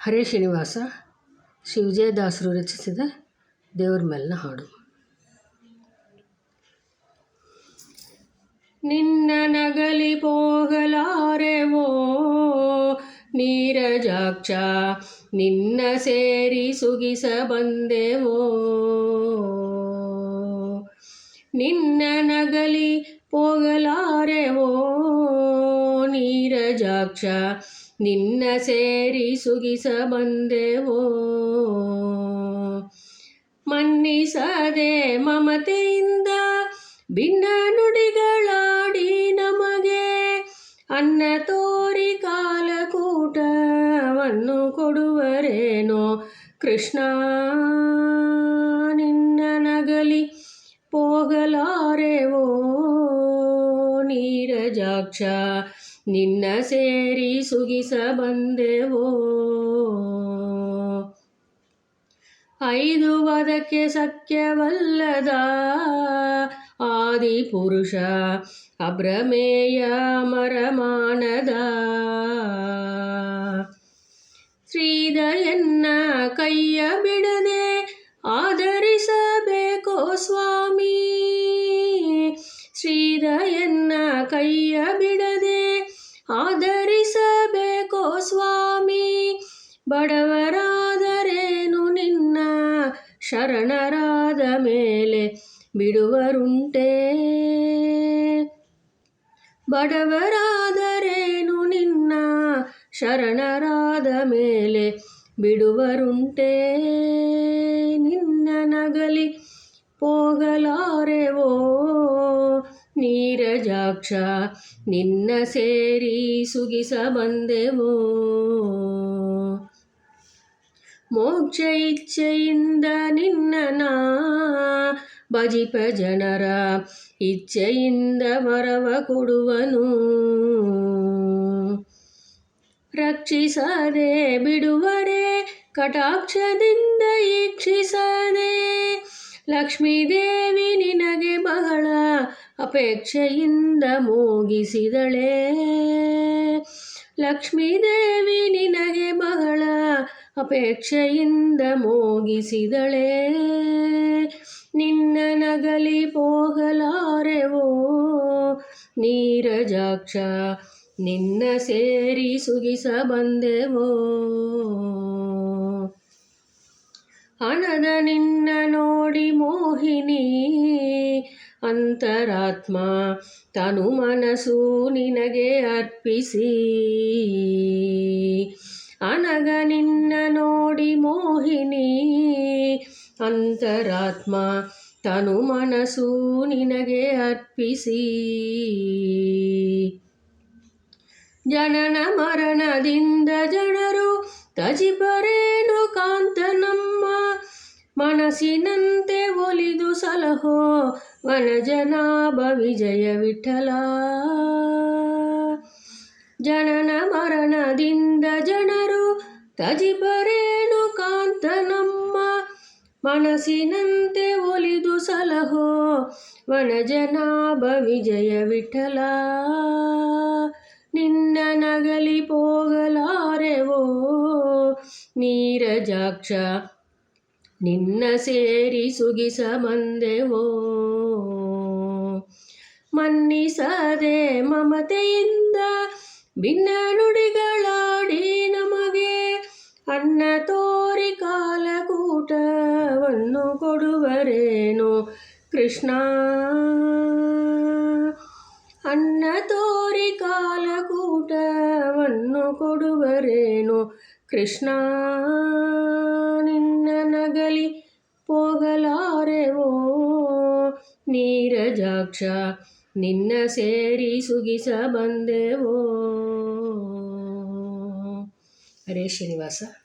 ಹರೇ ಶ್ರೀನಿವಾಸ ಶ್ರೀ ವಿಜಯದಾಸರು ರಚಿಸಿದ ದೇವರ ಮೇಲಿನ ಹಾಡು. ನಿನ್ನ ನಗಲಿ ಪೋಗಲಾರೆವೋ ನೀರಜಾಕ್ಷ, ನಿನ್ನ ಸೇರಿ ಸುಗಿಸ ಬಂದೆವೋ. ನಿನ್ನ ನಗಲಿ ಪೋಗಲಾರೆವೋ ನೀರಜಾಕ್ಷ, ನಿನ್ನ ಸೇರಿ ಸುಗಿಸ ಬಂದೆವೋ. ಮನ್ನಿಸದೆ ಮಮತೆಯಿಂದ ಭಿನ್ನ ನುಡಿಗಳಾಡಿ ನಮಗೆ ಅನ್ನ ತೋರಿ ಕಾಲಕೂಟವನ್ನು ಕೊಡುವರೇನೋ ಕೃಷ್ಣ. ನಿನ್ನ ನಗಲಿ ಪೋಗಲಾರೆವೋ ನೀರಜಾಕ್ಷ, ನಿನ್ನ ಸೇರಿ ಸುಗಿಸ ಬಂದೆವೋ. ಐದು ವದಕ್ಕೆ ಸಖ್ಯವಲ್ಲದ ಆದಿಪುರುಷ ಅಭ್ರಮೇಯ ಮರಮಾನದ ಶ್ರೀದಯನ್ನ ಕೈಯ ಬಿಡದೆ ಆಧರಿಸಬೇಕೋ ಸ್ವಾಮಿ. ಶ್ರೀದಯನ್ನ ಕೈಯ ಬಿಡದೆ ಆಧರಿಸಬೇಕೋ ಸ್ವಾಮಿ. ಬಡವರಾದರೇನು ನಿನ್ನ ಶರಣರಾದ ಮೇಲೆ ಬಿಡುವರುಂಟೆ. ಬಡವರಾದರೇನು ನಿನ್ನ ಶರಣರಾದ ಮೇಲೆ ಬಿಡುವರುಂಟೆ. ನಿನ್ನ ನಗಲಿ ಪೋಗಲಾರೆವೋ ನೀರಜಾಕ್ಷ, ನಿನ್ನ ಸೇರಿ ಸುಗಿಸ ಬಂದೆವೋ. ಮೋಕ್ಷ ಇಚ್ಛೆಯಿಂದ ನಿನ್ನ ಭಜಿಪ ಜನರ ಇಚ್ಛೆಯಿಂದ ವರವ ಕೊಡುವನು. ರಕ್ಷಿಸದೆ ಬಿಡುವರೆ ಕಟಾಕ್ಷದಿಂದ ಈಕ್ಷಿಸದೆ ಲಕ್ಷ್ಮೀದೇವಿ ನಿನಗೆ ಬಹಳ ಅಪೇಕ್ಷೆಯಿಂದ ಮೋಗಿಸಿದಳೆ. ಲಕ್ಷ್ಮೀದೇವಿ ನಿನಗೆ ಬಹಳ ಅಪೇಕ್ಷೆಯಿಂದ ಮೋಗಿಸಿದಳೆ. ನಿನ್ನ ನಗಲಿ ಪೋಗಲಾರೆವೋ ನೀರಜಾಕ್ಷ, ನಿನ್ನ ಸೇರಿ ಸುಗಿಸ ಬಂದೆವೋ. ಹಣದ ನಿನ್ನ ನೋಡಿ ಮೋಹಿನಿ ಅಂತರಾತ್ಮ ತನು ಮನಸ್ಸು ನಿನಗೆ ಅರ್ಪಿಸಿ. ಅನಗ ನಿನ್ನ ನೋಡಿ ಮೋಹಿನಿ ಅಂತರಾತ್ಮ ತನು ಮನಸ್ಸು ನಿನಗೆ ಅರ್ಪಿಸಿ. ಜನನ ಮರಣದಿಂದ ಜನರು ತಜಿಪರೇನು ಕಾಂತ ನಮ್ಮ ಮನಸ್ಸಿನಂತೆ ಒಲಿದು ಸಲಹೋ ವನಜನಾಭ ವಿಜಯ ವಿಠಲ. ಜನನ ಮರಣದಿಂದ ಜನರು ತಜಿಪರೇನು ಕಾಂತ ನಮ್ಮ ಮನಸ್ಸಿನಂತೆ ಒಲಿದು ಸಲಹೋ ವನಜನಾಭ ವಿಜಯ ವಿಠಲ. ನಿನ್ನ ನಗಲಿ ಪೋಗಲಾರೆವೋ ನೀರಜಾಕ್ಷ, ನಿನ್ನ ಸೇರಿ ಸುಗಿಸ ಬಂದೆವೋ. ಮನ್ನಿಸದೆ ಮಮತೆಯಿಂದ ಭಿನ್ನ ನುಡಿಗಳಾಡಿ ನಮಗೆ ಅನ್ನ ತೋರಿ ಕಾಲಕೂಟವನ್ನು ಕೊಡುವರೇನೋ ಕೃಷ್ಣ. ಅನ್ನ ತೋರಿ ಕಾಲಕೂಟವನ್ನು ಕೊಡುವರೇನೋ ಕೃಷ್ಣ. ನಿನ್ನ ನಗಲಿ ಪೋಗಲಾರೆವೋ ನೀರಜಾಕ್ಷ, ನಿನ್ನ ಸೇರಿ ಸುಗಿಸ ಬಂದೆವೋ. ಹರೇ ಶ್ರೀನಿವಾಸ.